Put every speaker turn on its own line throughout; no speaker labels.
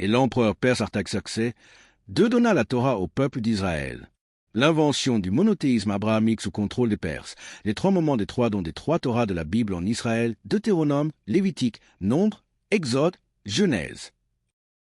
et l'empereur perse Artaxerxès, d'eux donna la Torah au peuple d'Israël. L'invention du monothéisme abrahamique sous contrôle des Perses, les 3 moments des 3 dons des 3 Torahs de la Bible en Israël, Deutéronome, Lévitique, Nombre, Exode, Genèse.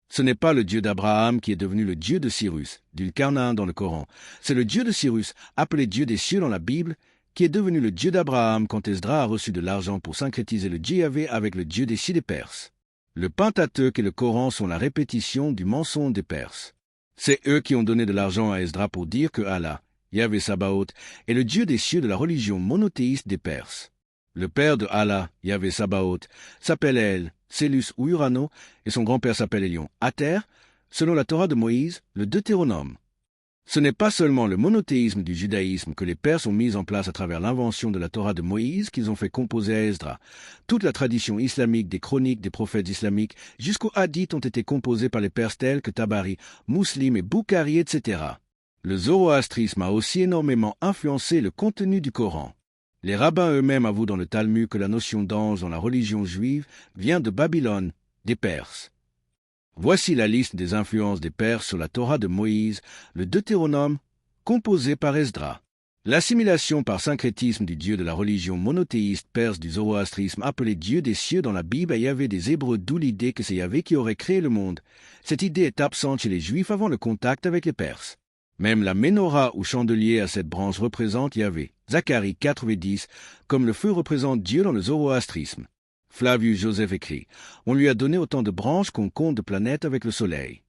Ce n'est pas le Dieu d'Abraham qui est devenu le Dieu de Cyrus, du Canaan dans le Coran. C'est le Dieu de Cyrus, appelé Dieu des cieux dans la Bible, qui est devenu le Dieu d'Abraham quand Esdras a reçu de l'argent pour syncrétiser le Dieu Yahvé avec le Dieu des cieux des Perses. Le Pentateuque et le Coran sont la répétition du mensonge des Perses. C'est eux qui ont donné de l'argent à Esdras pour dire que Allah, Yahvé Sabaoth, est le Dieu des cieux de la religion monothéiste des Perses. Le père de Allah, Yahvé Sabaoth, s'appelle El, Célus ou Urano, et son grand-père s'appelle Elion, Ater, selon la Torah de Moïse, le Deutéronome. Ce n'est pas seulement le monothéisme du judaïsme que les Perses ont mis en place à travers l'invention de la Torah de Moïse qu'ils ont fait composer à Esdras. Toute la tradition islamique des chroniques des prophètes islamiques jusqu'aux hadiths ont été composés par les Perses tels que Tabari, Muslim et Boukhari, etc. Le zoroastrisme a aussi énormément influencé le contenu du Coran. Les rabbins eux-mêmes avouent dans le Talmud que la notion d'ange dans la religion juive vient de Babylone, des Perses. Voici la liste des influences des Perses sur la Torah de Moïse, le Deutéronome, composé par Esdras. L'assimilation par syncrétisme du Dieu de la religion monothéiste perse du zoroastrisme appelé Dieu des cieux dans la Bible à Yahvé des Hébreux, d'où l'idée que c'est Yahvé qui aurait créé le monde. Cette idée est absente chez les Juifs avant le contact avec les Perses. Même la menorah ou chandelier à cette branche représente Yahvé, Zacharie 4:10, comme le feu représente Dieu dans le zoroastrisme. Flavius Joseph écrit « On lui a donné autant de branches qu'on compte de planètes avec le soleil ».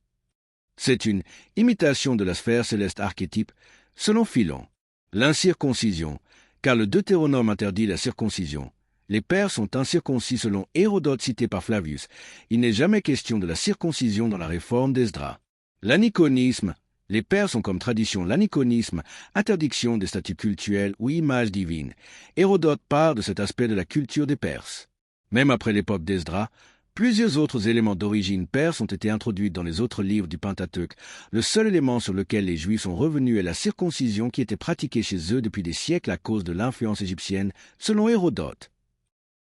C'est une imitation de la sphère céleste archétype, selon Philon. L'incirconcision, car le Deutéronome interdit la circoncision. Les Perses sont incirconcis selon Hérodote cité par Flavius. Il n'est jamais question de la circoncision dans la réforme d'Esdras. L'aniconisme. Les Perses ont comme tradition l'aniconisme, interdiction des statues cultuelles ou images divines. Hérodote parle de cet aspect de la culture des Perses. Même après l'époque d'Esdras, plusieurs autres éléments d'origine perse ont été introduits dans les autres livres du Pentateuque. Le seul élément sur lequel les Juifs sont revenus est la circoncision qui était pratiquée chez eux depuis des siècles à cause de l'influence égyptienne, selon Hérodote.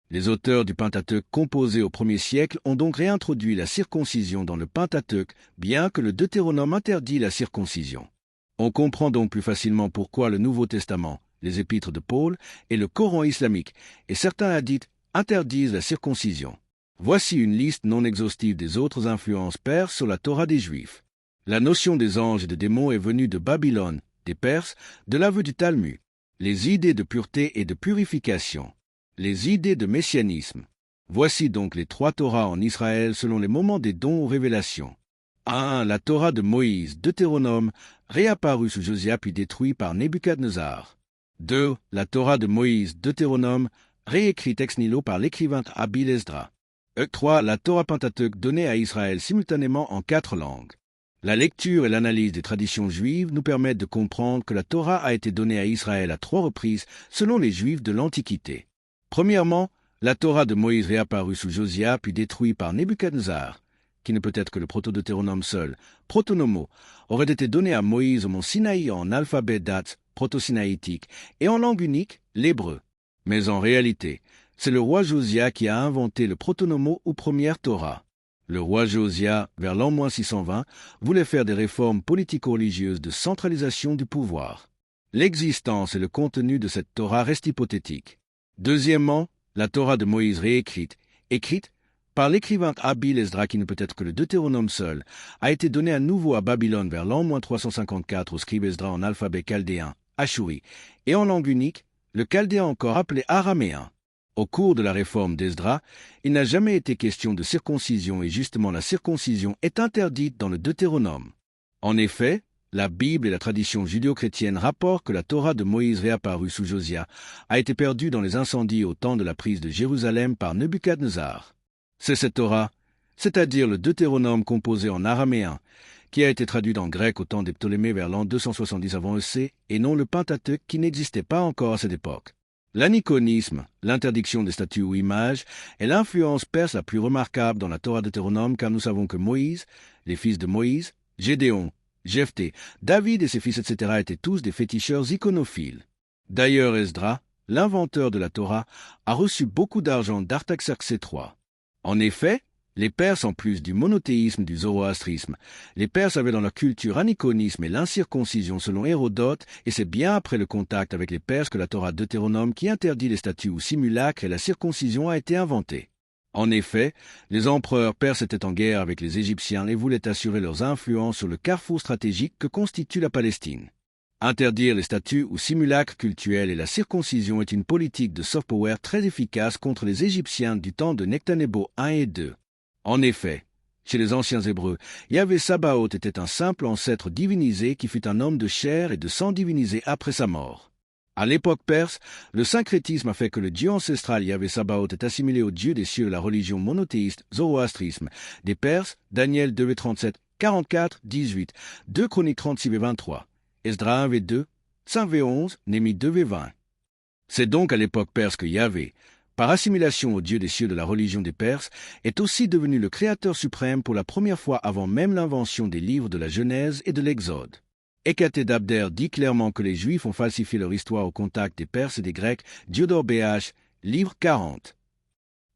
Les auteurs du Pentateuque composés au 1er siècle ont donc réintroduit la circoncision dans le Pentateuque, bien que le Deutéronome interdit la circoncision. On comprend donc plus facilement pourquoi le Nouveau Testament, les épîtres de Paul et le Coran islamique et certains hadiths interdisent la circoncision. Voici une liste non exhaustive des autres influences perses sur la Torah des Juifs. La notion des anges et des démons est venue de Babylone, des Perses, de l'aveu du Talmud. Les idées de pureté et de purification. Les idées de messianisme. Voici donc les 3 Torahs en Israël selon les moments des dons aux révélations. 1. La Torah de Moïse, Deutéronome, réapparue sous Josia puis détruit par Nebuchadnezzar. 2. La Torah de Moïse, Deutéronome, réécrite ex nihilo par l'écrivain Abbil Esdras. 3. La Torah Pentateuque donnée à Israël simultanément en 4 langues. La lecture et l'analyse des traditions juives nous permettent de comprendre que la Torah a été donnée à Israël à 3 reprises selon les Juifs de l'Antiquité. Premièrement, la Torah de Moïse réapparue sous Josia puis détruite par Nebuchadnezzar, qui ne peut être que le proto-deutéronome seul, protonomo, aurait été donnée à Moïse au mont Sinaï en alphabet date proto-sinaïtique et en langue unique, l'hébreu. Mais en réalité, c'est le roi Josia qui a inventé le protonomo ou première Torah. Le roi Josia, vers l'an 620, voulait faire des réformes politico-religieuses de centralisation du pouvoir. L'existence et le contenu de cette Torah restent hypothétiques. Deuxièmement, la Torah de Moïse réécrite, écrite par l'écrivain Abbil Esdras qui ne peut être que le Deutéronome seul, a été donnée à nouveau à Babylone vers l'an 354 au scribe Esdras en alphabet chaldéen, Ashuri, et en langue unique, le chaldéen encore appelé araméen. Au cours de la réforme d'Esdras, il n'a jamais été question de circoncision et justement la circoncision est interdite dans le Deutéronome. En effet, la Bible et la tradition judéo-chrétienne rapportent que la Torah de Moïse réapparue sous Josia a été perdue dans les incendies au temps de la prise de Jérusalem par Nebuchadnezzar. C'est cette Torah, c'est-à-dire le Deutéronome composé en araméen, qui a été traduit en grec au temps des Ptolémées vers l'an 270 avant EC, et non le Pentateuque qui n'existait pas encore à cette époque. L'aniconisme, l'interdiction des statues ou images, est l'influence perse la plus remarquable dans la Torah Deutéronome car nous savons que Moïse, les fils de Moïse, Gédéon, Jephthé, David et ses fils, etc. étaient tous des féticheurs iconophiles. D'ailleurs, Esdras, l'inventeur de la Torah, a reçu beaucoup d'argent d'Artaxerxès III. En effet, Les Perses, en plus du monothéisme du zoroastrisme, les Perses avaient dans leur culture un iconisme et l'incirconcision selon Hérodote, et c'est bien après le contact avec les Perses que la Torah Deutéronome qui interdit les statues ou simulacres et la circoncision a été inventée. En effet, les empereurs perses étaient en guerre avec les Égyptiens et voulaient assurer leurs influences sur le carrefour stratégique que constitue la Palestine. Interdire les statues ou simulacres cultuels et la circoncision est une politique de soft power très efficace contre les Égyptiens du temps de Nectanebo I et II. En effet, chez les anciens Hébreux, Yahvé Sabaoth était un simple ancêtre divinisé qui fut un homme de chair et de sang divinisé après sa mort. À l'époque perse, le syncrétisme a fait que le dieu ancestral Yahvé Sabaoth est assimilé au dieu des cieux de la religion monothéiste zoroastrisme des Perses, Daniel 2v37, 44, 18, 2 Chroniques 36v23, Esdras 1v2, 5v11, Némi 2v20. C'est donc à l'époque perse que Yahvé, par assimilation au Dieu des cieux de la religion des Perses, est aussi devenu le Créateur suprême pour la première fois avant même l'invention des livres de la Genèse et de l'Exode. Hécaté d'Abder dit clairement que les Juifs ont falsifié leur histoire au contact des Perses et des Grecs, Diodore BH, livre 40.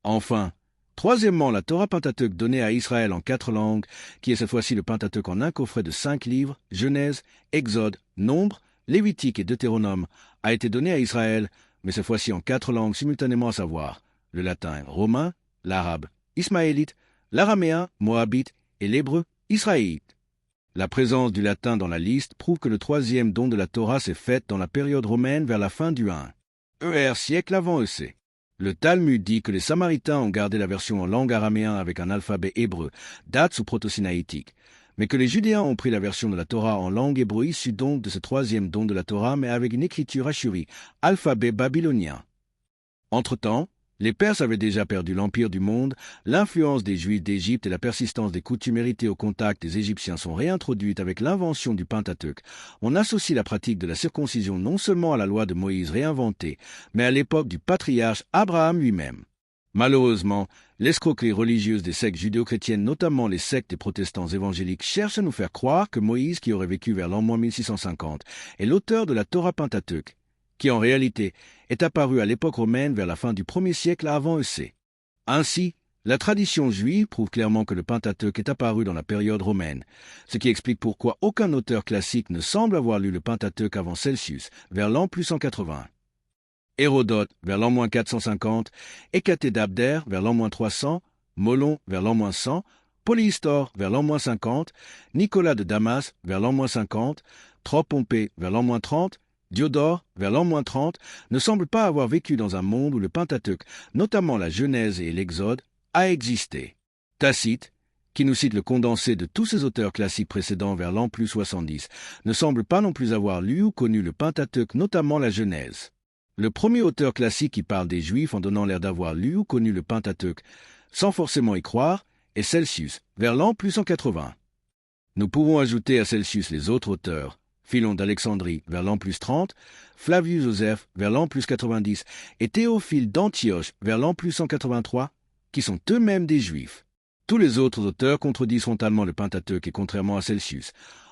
Enfin, troisièmement, la Torah Pentateuque donnée à Israël en 4 langues, qui est cette fois-ci le Pentateuque en un coffret de 5 livres, Genèse, Exode, Nombre, Lévitique et Deutéronome, a été donnée à Israël, mais cette fois-ci en 4 langues simultanément, à savoir le latin romain, l'arabe ismaélite, l'araméen moabite et l'hébreu israélite. La présence du latin dans la liste prouve que le troisième don de la Torah s'est fait dans la période romaine vers la fin du 1 siècle avant EC. Le Talmud dit que les Samaritains ont gardé la version en langue araméen avec un alphabet hébreu, date sous proto-sinaïtique, mais que les Judéens ont pris la version de la Torah en langue hébreu issue donc de ce troisième don de la Torah, mais avec une écriture ashuri, alphabet babylonien. Entre-temps, les Perses avaient déjà perdu l'empire du monde, l'influence des Juifs d'Égypte et la persistance des coutumes héritées au contact des Égyptiens sont réintroduites avec l'invention du Pentateuque. On associe la pratique de la circoncision non seulement à la loi de Moïse réinventée, mais à l'époque du patriarche Abraham lui-même. Malheureusement, l'escroquerie religieuse des sectes judéo-chrétiennes, notamment les sectes des protestants évangéliques, cherche à nous faire croire que Moïse, qui aurait vécu vers l'an 1650, est l'auteur de la Torah Pentateuque, qui en réalité est apparu à l'époque romaine vers la fin du 1er siècle avant EC. Ainsi, la tradition juive prouve clairement que le Pentateuque est apparu dans la période romaine, ce qui explique pourquoi aucun auteur classique ne semble avoir lu le Pentateuque avant Celsius, vers l'an plus 180. Hérodote, vers l'an 450, Hécaté d'Abder, vers l'an 300, Molon, vers l'an 100, Polyhistor, vers l'an 50, Nicolas de Damas, vers l'an 50, Tropompée, vers l'an 30, Diodore, vers l'an 30, ne semblent pas avoir vécu dans un monde où le Pentateuque, notamment la Genèse et l'Exode, a existé. Tacite, qui nous cite le condensé de tous ces auteurs classiques précédents vers l'an plus 70, ne semble pas non plus avoir lu ou connu le Pentateuque, notamment la Genèse. Le premier auteur classique qui parle des Juifs en donnant l'air d'avoir lu ou connu le Pentateuque, sans forcément y croire, est Celsius, vers l'an plus 180. Nous pouvons ajouter à Celsius les autres auteurs, Philon d'Alexandrie, vers l'an plus 30, Flavius Joseph, vers l'an plus 90, et Théophile d'Antioche, vers l'an plus 183, qui sont eux-mêmes des Juifs. Tous les autres auteurs contredisent frontalement le Pentateuque et contrairement à Celsius.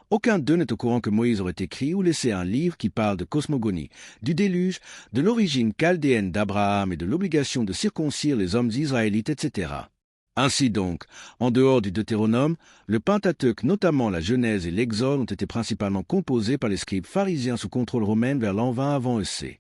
Aucun d'eux n'est au courant que Moïse aurait écrit ou laissé un livre qui parle de cosmogonie, du déluge, de l'origine chaldéenne d'Abraham et de l'obligation de circoncire les hommes israélites, etc. Ainsi donc, en dehors du Deutéronome, le Pentateuque, notamment la Genèse et l'Exode, ont été principalement composés par les scribes pharisiens sous contrôle romain vers l'an 20 avant EC.